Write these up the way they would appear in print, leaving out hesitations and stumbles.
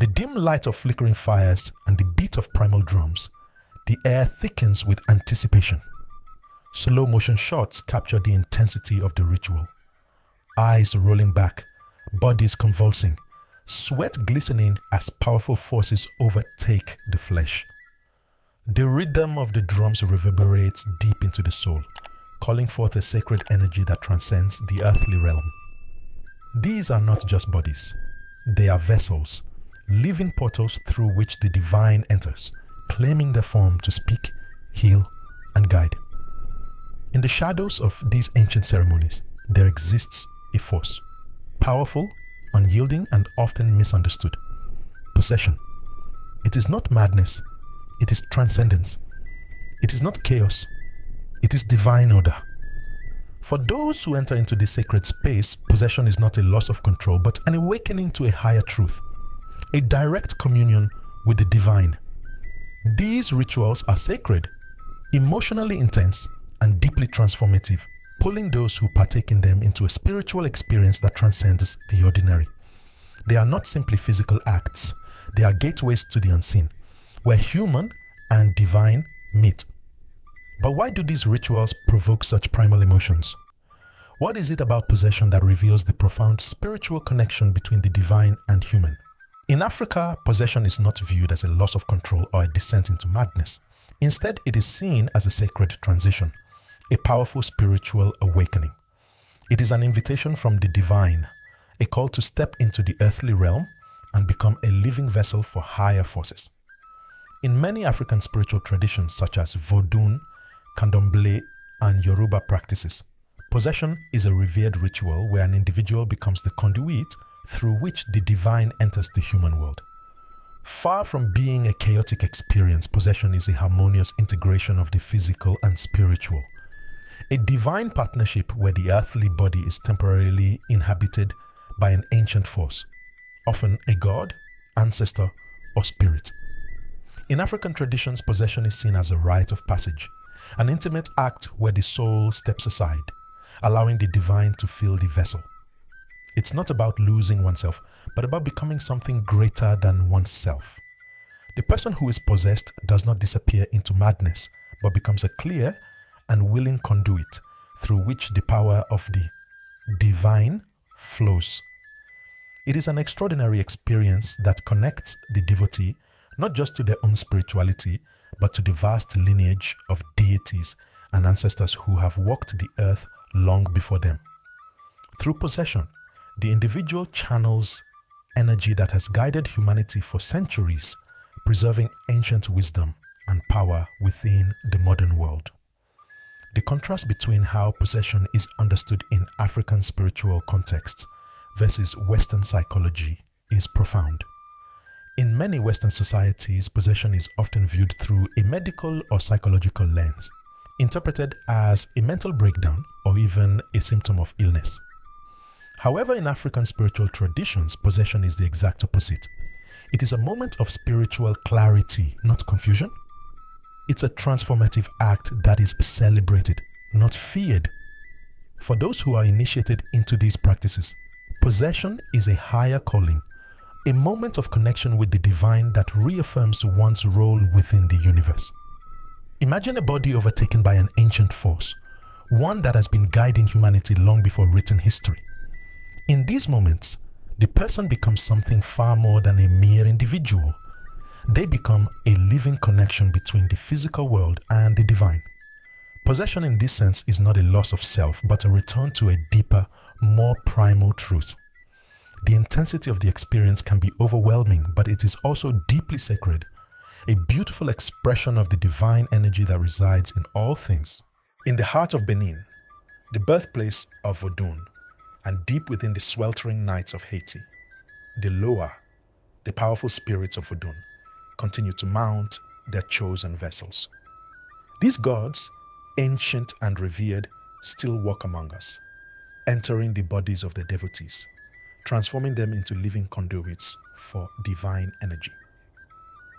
the dim light of flickering fires and the beat of primal drums, the air thickens with anticipation. Slow motion shots capture the intensity of the ritual. Eyes rolling back, bodies convulsing, sweat glistening as powerful forces overtake the flesh. The rhythm of the drums reverberates deep into the soul, calling forth a sacred energy that transcends the earthly realm. These are not just bodies. They are vessels, living portals through which the divine enters, claiming their form to speak, heal, and guide. In the shadows of these ancient ceremonies, there exists a force, powerful, unyielding, and often misunderstood. Possession. It is not madness, it is transcendence. It is not chaos, it is divine order. For those who enter into this sacred space, possession is not a loss of control, but an awakening to a higher truth, a direct communion with the divine. These rituals are sacred, emotionally intense, and deeply transformative, pulling those who partake in them into a spiritual experience that transcends the ordinary. They are not simply physical acts, they are gateways to the unseen, where human and divine meet. But why do these rituals provoke such primal emotions? What is it about possession that reveals the profound spiritual connection between the divine and human? In Africa, possession is not viewed as a loss of control or a descent into madness. Instead, it is seen as a sacred transition, a powerful spiritual awakening. It is an invitation from the divine, a call to step into the earthly realm and become a living vessel for higher forces. In many African spiritual traditions such as Vodun, Candomblé, and Yoruba practices, possession is a revered ritual where an individual becomes the conduit through which the divine enters the human world. Far from being a chaotic experience, possession is a harmonious integration of the physical and spiritual. A divine partnership where the earthly body is temporarily inhabited by an ancient force, often a god, ancestor, or spirit. In African traditions, possession is seen as a rite of passage, an intimate act where the soul steps aside, allowing the divine to fill the vessel. It's not about losing oneself, but about becoming something greater than oneself. The person who is possessed does not disappear into madness, but becomes a clear and willing conduit through which the power of the divine flows. It is an extraordinary experience that connects the devotee not just to their own spirituality, but to the vast lineage of deities and ancestors who have walked the earth long before them. Through possession, the individual channels energy that has guided humanity for centuries, preserving ancient wisdom and power within the modern world. The contrast between how possession is understood in African spiritual contexts versus Western psychology is profound. In many Western societies, possession is often viewed through a medical or psychological lens, interpreted as a mental breakdown or even a symptom of illness. However, in African spiritual traditions, possession is the exact opposite. It is a moment of spiritual clarity, not confusion. It's a transformative act that is celebrated, not feared. For those who are initiated into these practices, possession is a higher calling, a moment of connection with the divine that reaffirms one's role within the universe. Imagine a body overtaken by an ancient force, one that has been guiding humanity long before written history. In these moments, the person becomes something far more than a mere individual. They become a living connection between the physical world and the divine. Possession in this sense is not a loss of self, but a return to a deeper, more primal truth. The intensity of the experience can be overwhelming, but it is also deeply sacred, a beautiful expression of the divine energy that resides in all things. In the heart of Benin, the birthplace of Vodun, and deep within the sweltering nights of Haiti, the Loa, the powerful spirits of Vodun, continue to mount their chosen vessels. These gods, ancient and revered, still walk among us, entering the bodies of the devotees, transforming them into living conduits for divine energy.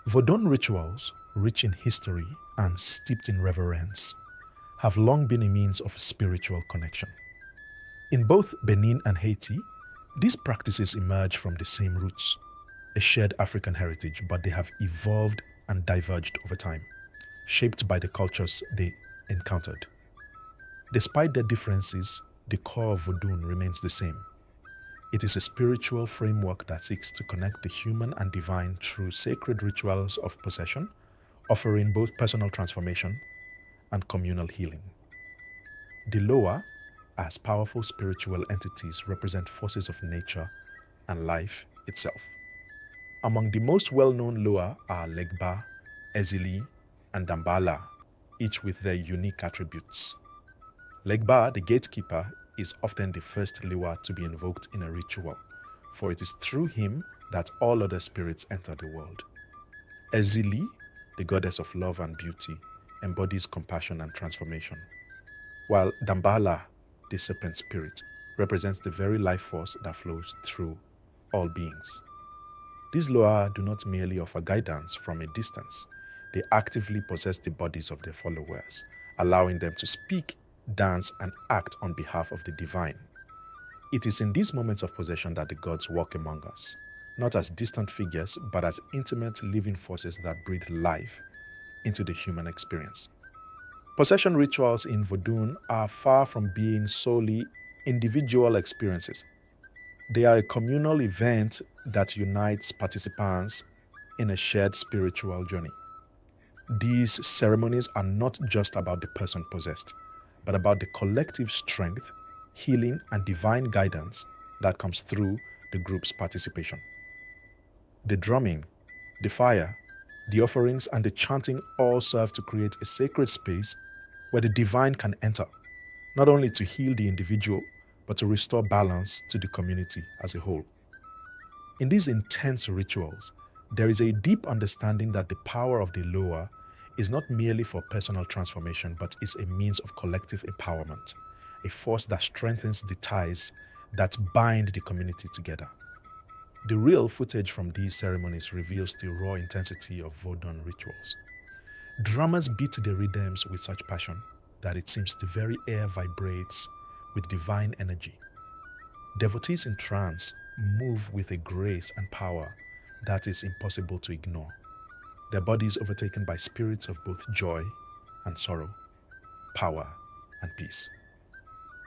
Vodun rituals, rich in history and steeped in reverence, have long been a means of spiritual connection. In both Benin and Haiti, these practices emerge from the same roots. a shared African heritage, but they have evolved and diverged over time, shaped by the cultures they encountered. Despite their differences, the core of Vodun remains the same. It is a spiritual framework that seeks to connect the human and divine through sacred rituals of possession, offering both personal transformation and communal healing. The Loa, as powerful spiritual entities, represent forces of nature and life itself. Among the most well-known Loa are Legba, Ezili, and Dambala, each with their unique attributes. Legba, the gatekeeper, is often the first Loa to be invoked in a ritual, for it is through him that all other spirits enter the world. Ezili, the goddess of love and beauty, embodies compassion and transformation, while Dambala, the serpent spirit, represents the very life force that flows through all beings. These Loa do not merely offer guidance from a distance, they actively possess the bodies of their followers, allowing them to speak, dance, and act on behalf of the divine. It is in these moments of possession that the gods walk among us, not as distant figures, but as intimate living forces that breathe life into the human experience. Possession rituals in Vodun are far from being solely individual experiences. They are a communal event that unites participants in a shared spiritual journey. These ceremonies are not just about the person possessed, but about the collective strength, healing, and divine guidance that comes through the group's participation. The drumming, the fire, the offerings, and the chanting all serve to create a sacred space where the divine can enter, not only to heal the individual, but to restore balance to the community as a whole. In these intense rituals, there is a deep understanding that the power of the Loa is not merely for personal transformation, but is a means of collective empowerment, a force that strengthens the ties that bind the community together. The real footage from these ceremonies reveals the raw intensity of Vodun rituals. Drummers beat the rhythms with such passion that it seems the very air vibrates with divine energy. Devotees in trance move with a grace and power that is impossible to ignore, their bodies overtaken by spirits of both joy and sorrow, power and peace.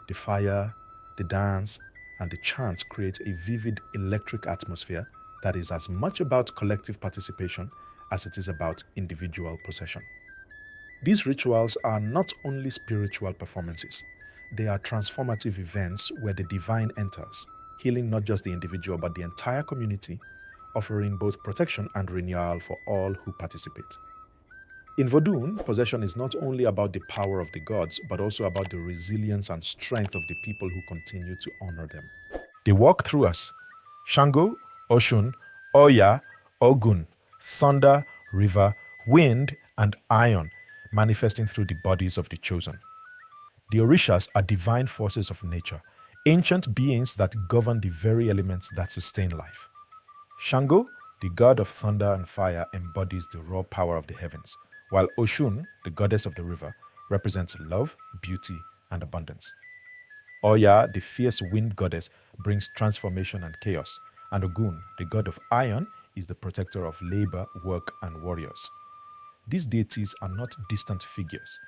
The fire, the dance, and the chants create a vivid electric atmosphere that is as much about collective participation as it is about individual possession. These rituals are not only spiritual performances, they are transformative events where the divine enters, healing not just the individual but the entire community, offering both protection and renewal for all who participate. In Vodun, possession is not only about the power of the gods, but also about the resilience and strength of the people who continue to honor them. They walk through us: Shango, Oshun, Oya, Ogun, thunder, river, wind, and iron, manifesting through the bodies of the chosen. The Orishas are divine forces of nature, ancient beings that govern the very elements that sustain life. Shango, the god of thunder and fire, embodies the raw power of the heavens, while Oshun, the goddess of the river, represents love, beauty, and abundance. Oya, the fierce wind goddess, brings transformation and chaos, and Ogun, the god of iron, is the protector of labor, work, and warriors. These deities are not distant figures.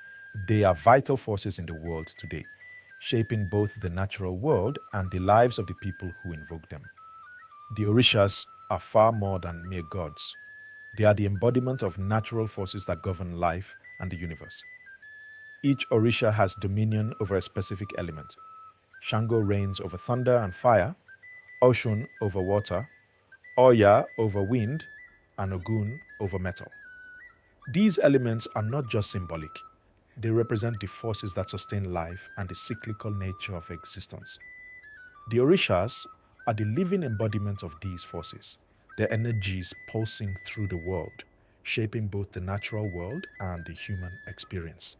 They are vital forces in the world today, shaping both the natural world and the lives of the people who invoke them. The Orishas are far more than mere gods. They are the embodiment of natural forces that govern life and the universe. Each Orisha has dominion over a specific element. Shango reigns over thunder and fire, Oshun over water, Oya over wind, and Ogun over metal. These elements are not just symbolic. They represent the forces that sustain life and the cyclical nature of existence. The Orishas are the living embodiment of these forces, their energies pulsing through the world, shaping both the natural world and the human experience.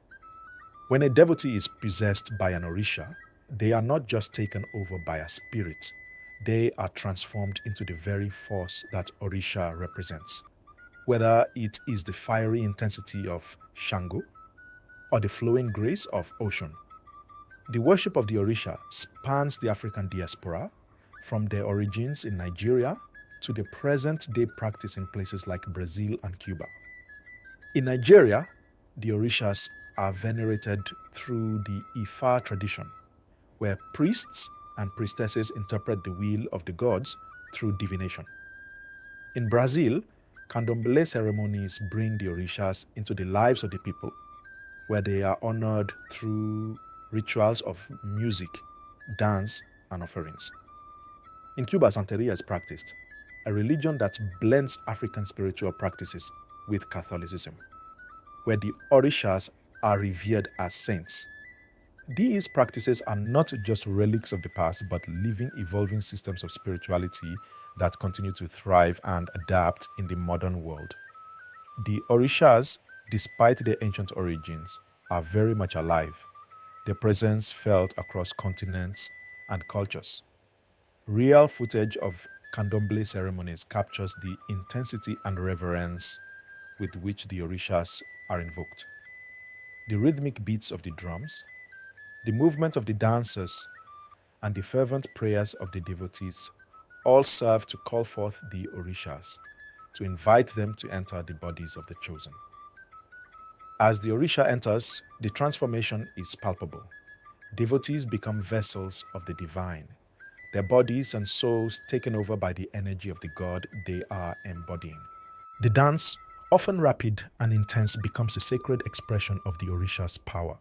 When a devotee is possessed by an Orisha, they are not just taken over by a spirit, they are transformed into the very force that Orisha represents. Whether it is the fiery intensity of Shango or the flowing grace of Oshun. The worship of the Orisha spans the African diaspora, from their origins in Nigeria to to the present-day practice in places like Brazil and Cuba. In Nigeria, the Orishas are venerated through the Ifa tradition, where priests and priestesses interpret the will of the gods through divination. In Brazil, candomblé ceremonies bring the Orishas into the lives of the people, where they are honored through rituals of music, dance, and offerings. In Cuba, Santeria is practiced, a religion that blends African spiritual practices with Catholicism, where the Orishas are revered as saints. These practices are not just relics of the past, but living, evolving systems of spirituality that continue to thrive and adapt in the modern world. The Orishas, despite their ancient origins, are very much alive, their presence felt across continents and cultures. Real footage of candomblé ceremonies captures the intensity and reverence with which the Orishas are invoked. The rhythmic beats of the drums, the movement of the dancers, and the fervent prayers of the devotees all serve to call forth the Orishas, to invite them to enter the bodies of the chosen. As the Orisha enters, the transformation is palpable. Devotees become vessels of the divine, their bodies and souls taken over by the energy of the god they are embodying. The dance, often rapid and intense, becomes a sacred expression of the Orisha's power.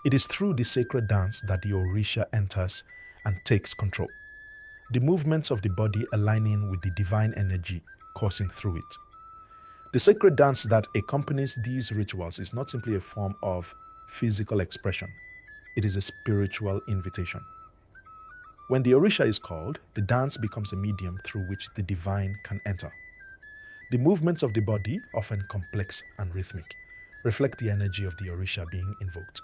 It is through the sacred dance that the Orisha enters and takes control, the movements of the body aligning with the divine energy coursing through it. The sacred dance that accompanies these rituals is not simply a form of physical expression, it is a spiritual invitation. When the Orisha is called, the dance becomes a medium through which the divine can enter. The movements of the body, often complex and rhythmic, reflect the energy of the Orisha being invoked.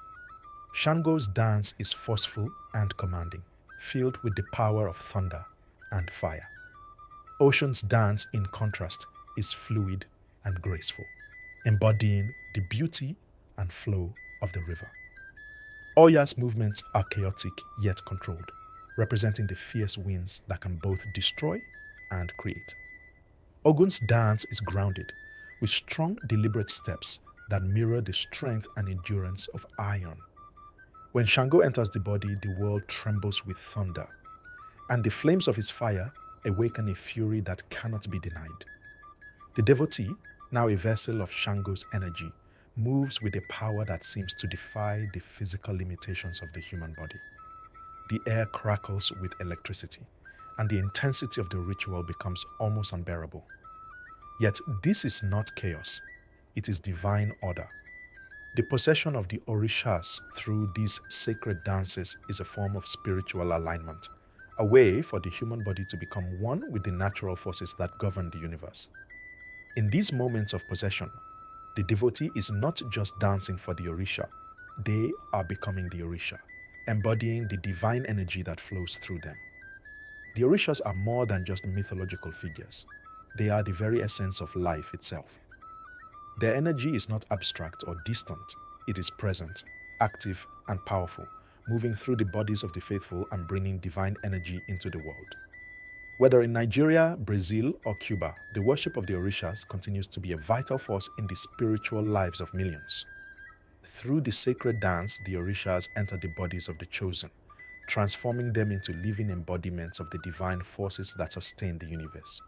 Shango's dance is forceful and commanding, filled with the power of thunder and fire. Ocean's dance, in contrast, is fluid and graceful, embodying the beauty and flow of the river. Oya's movements are chaotic yet controlled, representing the fierce winds that can both destroy and create. Ogun's dance is grounded, with strong, deliberate steps that mirror the strength and endurance of iron. When Shango enters the body, the world trembles with thunder, and the flames of his fire awaken a fury that cannot be denied. The devotee, now a vessel of Shango's energy, moves with a power that seems to defy the physical limitations of the human body. The air crackles with electricity, and the intensity of the ritual becomes almost unbearable. Yet this is not chaos, it is divine order. The possession of the Orishas through these sacred dances is a form of spiritual alignment, a way for the human body to become one with the natural forces that govern the universe. In these moments of possession, the devotee is not just dancing for the Orisha, they are becoming the Orisha, embodying the divine energy that flows through them. The Orishas are more than just mythological figures. They are the very essence of life itself. Their energy is not abstract or distant. It is present, active, and powerful, moving through the bodies of the faithful and bringing divine energy into the world. Whether in Nigeria, Brazil, or Cuba, the worship of the Orishas continues to be a vital force in the spiritual lives of millions. Through the sacred dance, the Orishas enter the bodies of the chosen, transforming them into living embodiments of the divine forces that sustain the universe.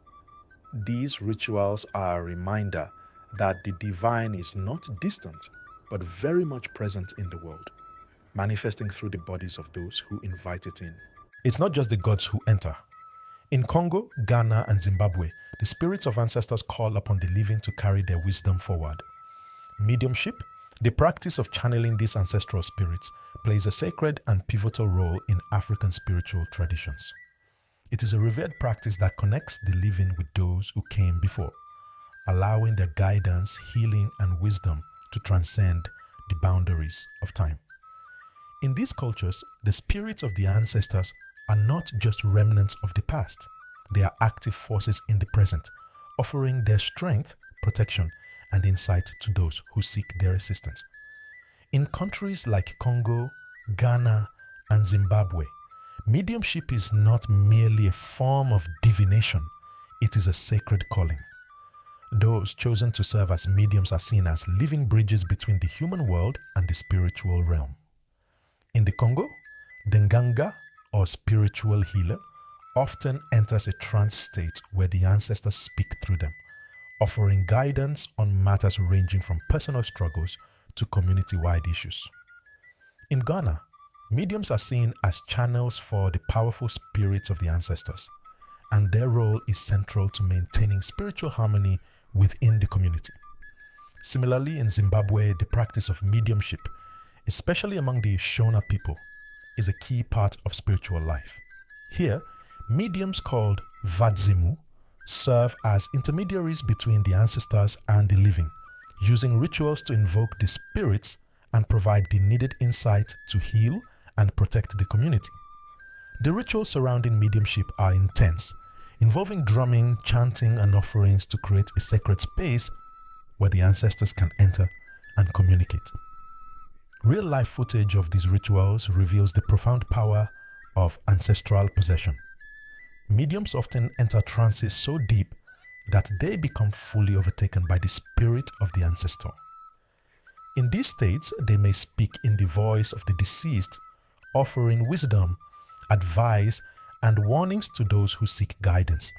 These rituals are a reminder that the divine is not distant, but very much present in the world, manifesting through the bodies of those who invite it in. It's not just the gods who enter. In Congo, Ghana, and Zimbabwe, the spirits of ancestors call upon the living to carry their wisdom forward. Mediumship, the practice of channeling these ancestral spirits, plays a sacred and pivotal role in African spiritual traditions. It is a revered practice that connects the living with those who came before, allowing their guidance, healing, and wisdom to transcend the boundaries of time. In these cultures, the spirits of the ancestors are not just remnants of the past. They are active forces in the present, offering their strength, protection, and insight to those who seek their assistance. In countries like Congo, Ghana, and Zimbabwe, mediumship is not merely a form of divination. it is a sacred calling. Those chosen to serve as mediums are seen as living bridges between the human world and the spiritual realm. In the Congo, the Nganga, or spiritual healer, often enters a trance state where the ancestors speak through them, offering guidance on matters ranging from personal struggles to community-wide issues. In Ghana, mediums are seen as channels for the powerful spirits of the ancestors, and their role is central to maintaining spiritual harmony within the community. Similarly, in Zimbabwe, the practice of mediumship, especially among the Shona people, is a key part of spiritual life. Here, mediums called Vadzimu serve as intermediaries between the ancestors and the living, using rituals to invoke the spirits and provide the needed insight to heal and protect the community. The rituals surrounding mediumship are intense, involving drumming, chanting, and offerings to create a sacred space where the ancestors can enter and communicate. Real-life footage of these rituals reveals the profound power of ancestral possession. Mediums often enter trances so deep that they become fully overtaken by the spirit of the ancestor. In these states, they may speak in the voice of the deceased, offering wisdom, advice, and warnings to those who seek guidance.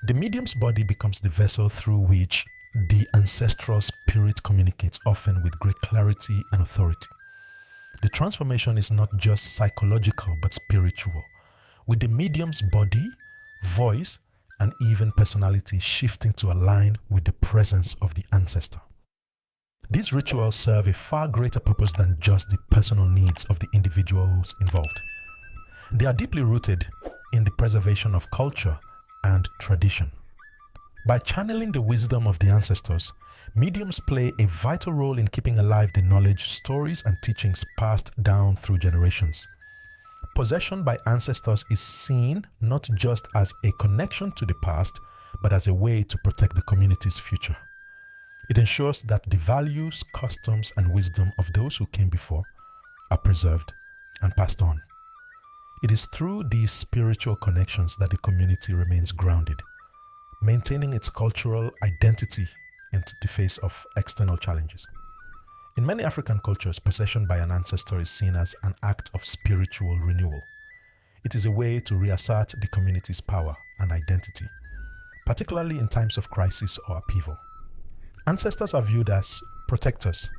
The medium's body becomes the vessel through which the ancestral spirit communicates, often with great clarity and authority. The transformation is not just psychological but spiritual, with the medium's body, voice, and even personality shifting to align with the presence of the ancestor. These rituals serve a far greater purpose than just the personal needs of the individuals involved. They are deeply rooted in the preservation of culture and tradition. By channeling the wisdom of the ancestors, mediums play a vital role in keeping alive the knowledge, stories, and teachings passed down through generations. Possession by ancestors is seen not just as a connection to the past, but as a way to protect the community's future. It ensures that the values, customs, and wisdom of those who came before are preserved and passed on. It is through these spiritual connections that the community remains grounded, maintaining its cultural identity in the face of external challenges. In many African cultures, possession by an ancestor is seen as an act of spiritual renewal. It is a way to reassert the community's power and identity, particularly in times of crisis or upheaval. Ancestors are viewed as protectors,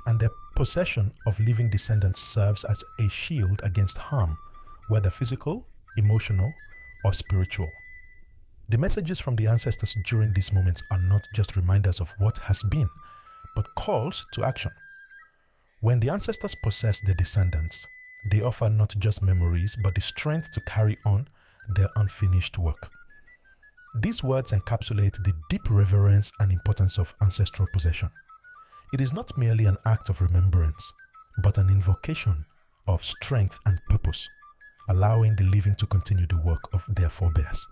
and their possession of living descendants serves as a shield against harm, whether physical, emotional, or spiritual. The messages from the ancestors during these moments are not just reminders of what has been, but calls to action. When the ancestors possess their descendants, they offer not just memories, but the strength to carry on their unfinished work. These words encapsulate the deep reverence and importance of ancestral possession. It is not merely an act of remembrance, but an invocation of strength and purpose, allowing the living to continue the work of their forebears.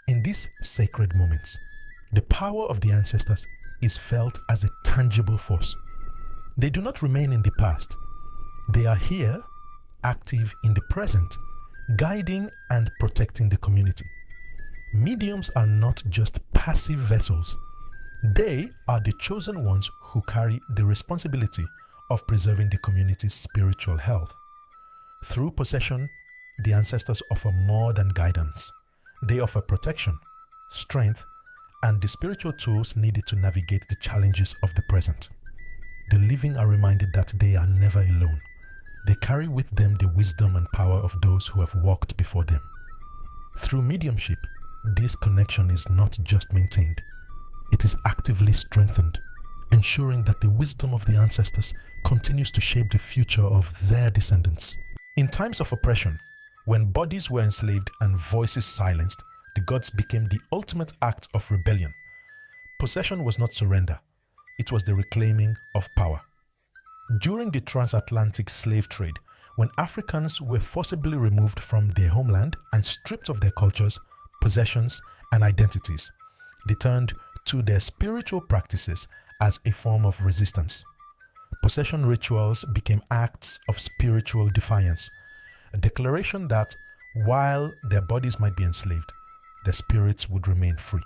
In these sacred moments, the power of the ancestors is felt as a tangible force. They do not remain in the past. They are here, active in the present, guiding and protecting the community. Mediums are not just passive vessels. They are the chosen ones who carry the responsibility of preserving the community's spiritual health. Through possession, the ancestors offer more than guidance. They offer protection, strength, and the spiritual tools needed to navigate the challenges of the present. The living are reminded that they are never alone. They carry with them the wisdom and power of those who have walked before them. Through mediumship, this connection is not just maintained, it is actively strengthened, ensuring that the wisdom of the ancestors continues to shape the future of their descendants. In times of oppression, when bodies were enslaved and voices silenced, the gods became the ultimate act of rebellion. Possession was not surrender, it was the reclaiming of power. During the transatlantic slave trade, when Africans were forcibly removed from their homeland and stripped of their cultures, possessions, and identities, they turned to their spiritual practices as a form of resistance. Possession rituals became acts of spiritual defiance, a declaration that while their bodies might be enslaved, their spirits would remain free.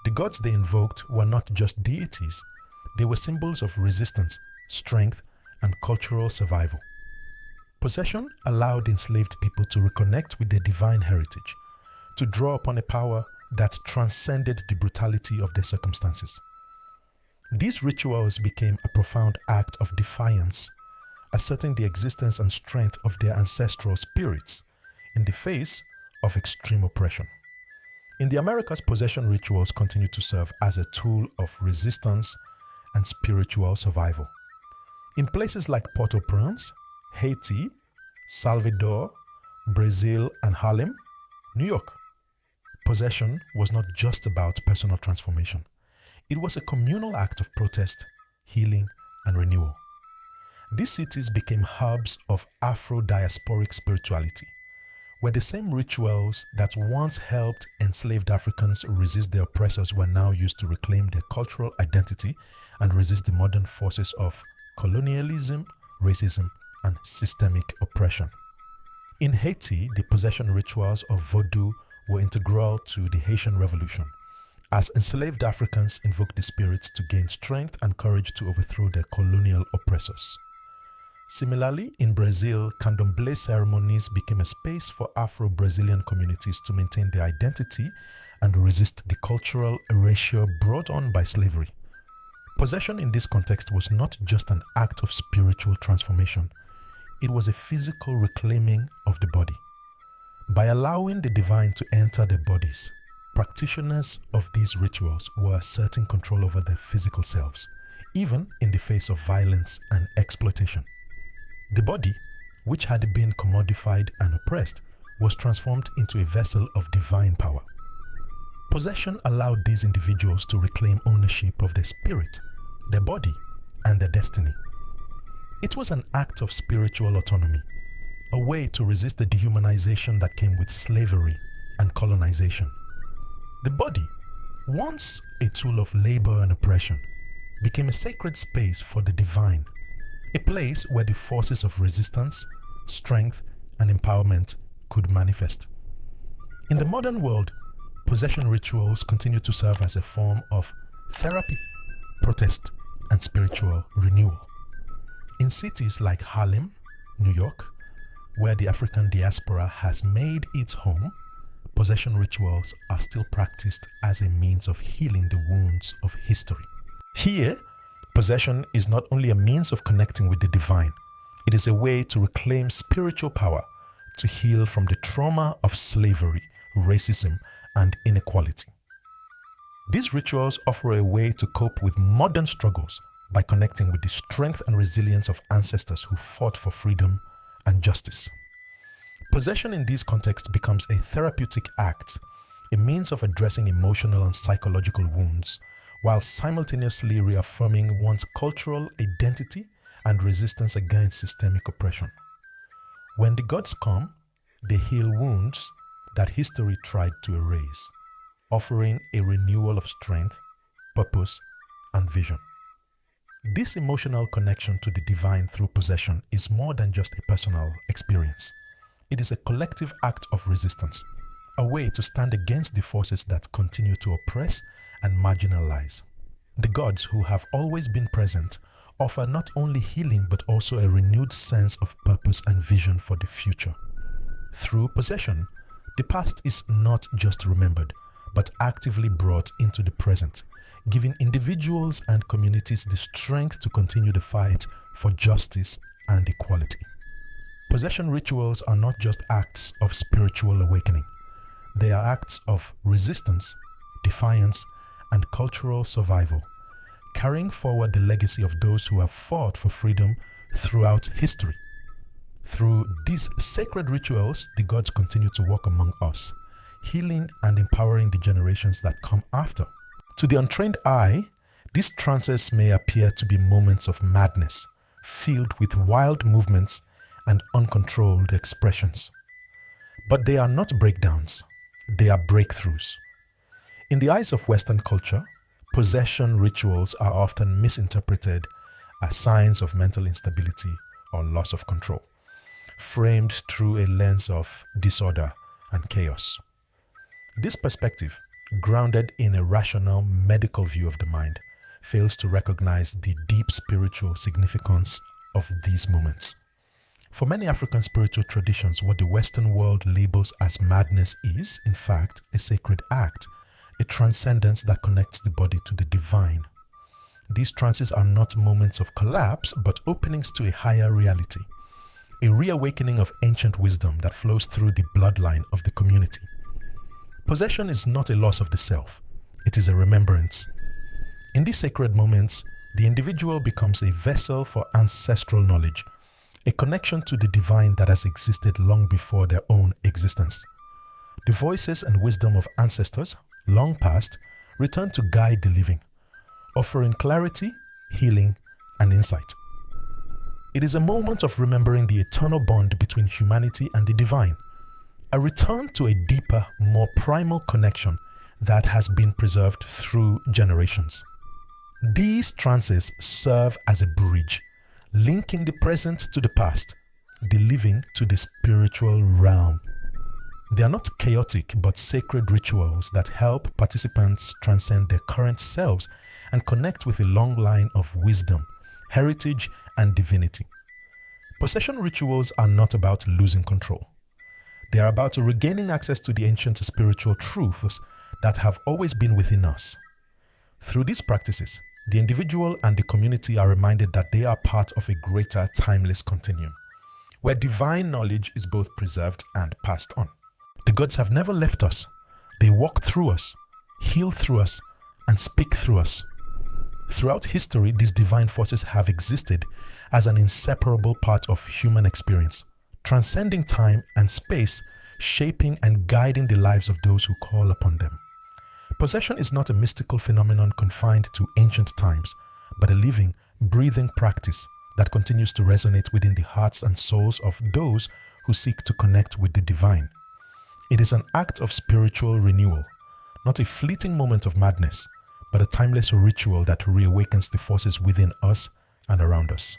The gods they invoked were not just deities, they were symbols of resistance, strength, and cultural survival. Possession allowed enslaved people to reconnect with their divine heritage, to draw upon a power that transcended the brutality of their circumstances. These rituals became a profound act of defiance, asserting the existence and strength of their ancestral spirits in the face of extreme oppression. In the Americas, possession rituals continue to serve as a tool of resistance and spiritual survival. In places like Port-au-Prince, Haiti, Salvador, Brazil, and Harlem, New York, possession was not just about personal transformation. It was a communal act of protest, healing, and renewal. These cities became hubs of Afro-diasporic spirituality, where the same rituals that once helped enslaved Africans resist their oppressors were now used to reclaim their cultural identity and resist the modern forces of colonialism, racism, and systemic oppression. In Haiti, the possession rituals of Vodun were integral to the Haitian Revolution, as enslaved Africans invoked the spirits to gain strength and courage to overthrow their colonial oppressors. Similarly, in Brazil, candomblé ceremonies became a space for Afro-Brazilian communities to maintain their identity and resist the cultural erasure brought on by slavery. Possession in this context was not just an act of spiritual transformation, it was a physical reclaiming of the body. By allowing the divine to enter their bodies, practitioners of these rituals were asserting control over their physical selves, even in the face of violence and exploitation. The body, which had been commodified and oppressed, was transformed into a vessel of divine power. Possession allowed these individuals to reclaim ownership of their spirit, their body, and their destiny. It was an act of spiritual autonomy, a way to resist the dehumanization that came with slavery and colonization. The body, once a tool of labor and oppression, became a sacred space for the divine, a place where the forces of resistance, strength, and empowerment could manifest. In the modern world, possession rituals continue to serve as a form of therapy, protest, and spiritual renewal. In cities like Harlem, New York, where the African diaspora has made its home, possession rituals are still practiced as a means of healing the wounds of history. Here, possession is not only a means of connecting with the divine, it is a way to reclaim spiritual power, to heal from the trauma of slavery, racism, and inequality. These rituals offer a way to cope with modern struggles by connecting with the strength and resilience of ancestors who fought for freedom and justice. Possession in these contexts becomes a therapeutic act, a means of addressing emotional and psychological wounds, while simultaneously reaffirming one's cultural identity and resistance against systemic oppression. When the gods come, they heal wounds that history tried to erase, offering a renewal of strength, purpose, and vision. This emotional connection to the divine through possession is more than just a personal experience. It is a collective act of resistance, a way to stand against the forces that continue to oppress and marginalize. The gods, who have always been present, offer not only healing but also a renewed sense of purpose and vision for the future. Through possession, the past is not just remembered, but actively brought into the present, giving individuals and communities the strength to continue the fight for justice and equality. Possession rituals are not just acts of spiritual awakening. They are acts of resistance, defiance, and cultural survival, carrying forward the legacy of those who have fought for freedom throughout history. Through these sacred rituals, the gods continue to walk among us, healing and empowering the generations that come after. To the untrained eye, these trances may appear to be moments of madness, filled with wild movements and uncontrolled expressions. But they are not breakdowns, they are breakthroughs. In the eyes of Western culture, possession rituals are often misinterpreted as signs of mental instability or loss of control, framed through a lens of disorder and chaos. This perspective, grounded in a rational medical view of the mind, fails to recognize the deep spiritual significance of these moments. For many African spiritual traditions, what the Western world labels as madness is, in fact, a sacred act, a transcendence that connects the body to the divine. These trances are not moments of collapse, but openings to a higher reality, a reawakening of ancient wisdom that flows through the bloodline of the community. Possession is not a loss of the self, it is a remembrance. In these sacred moments, the individual becomes a vessel for ancestral knowledge, a connection to the divine that has existed long before their own existence. The voices and wisdom of ancestors, long past, return to guide the living, offering clarity, healing, and insight. It is a moment of remembering the eternal bond between humanity and the divine, a return to a deeper, more primal connection that has been preserved through generations. These trances serve as a bridge, linking the present to the past, the living to the spiritual realm. They are not chaotic but sacred rituals that help participants transcend their current selves and connect with a long line of wisdom, heritage, and divinity. Possession rituals are not about losing control. They are about regaining access to the ancient spiritual truths that have always been within us. Through these practices, the individual and the community are reminded that they are part of a greater timeless continuum, where divine knowledge is both preserved and passed on. The gods have never left us. They walk through us, heal through us, and speak through us. Throughout history, these divine forces have existed as an inseparable part of human experience, transcending time and space, shaping and guiding the lives of those who call upon them. Possession is not a mystical phenomenon confined to ancient times, but a living, breathing practice that continues to resonate within the hearts and souls of those who seek to connect with the divine. It is an act of spiritual renewal, not a fleeting moment of madness, but a timeless ritual that reawakens the forces within us and around us.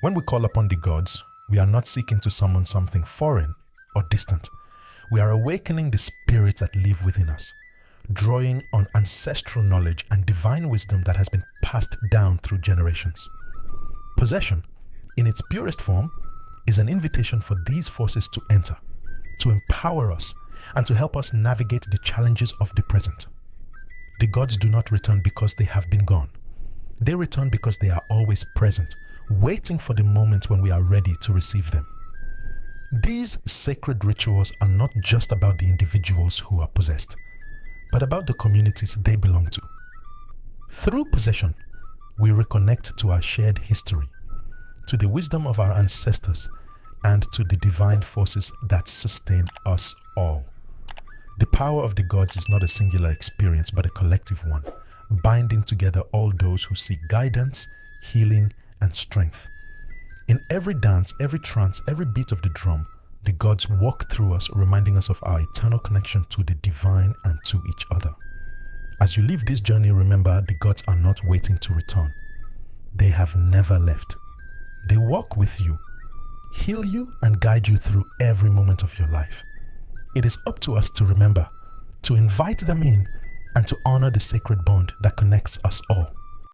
When we call upon the gods, we are not seeking to summon something foreign or distant. We are awakening the spirits that live within us, drawing on ancestral knowledge and divine wisdom that has been passed down through generations. Possession, in its purest form, is an invitation for these forces to enter, to empower us, and to help us navigate the challenges of the present. The gods do not return because they have been gone. They return because they are always present, waiting for the moment when we are ready to receive them. These sacred rituals are not just about the individuals who are possessed, but about the communities they belong to. Through possession, we reconnect to our shared history, to the wisdom of our ancestors, and to the divine forces that sustain us all. The power of the gods is not a singular experience, but a collective one, binding together all those who seek guidance, healing, and strength. In every dance, every trance, every beat of the drum, the gods walk through us, reminding us of our eternal connection to the divine and to each other. As you live this journey, remember the gods are not waiting to return. They have never left. They walk with you, heal you, and guide you through every moment of your life. It is up to us to remember, to invite them in, and to honor the sacred bond that connects us all.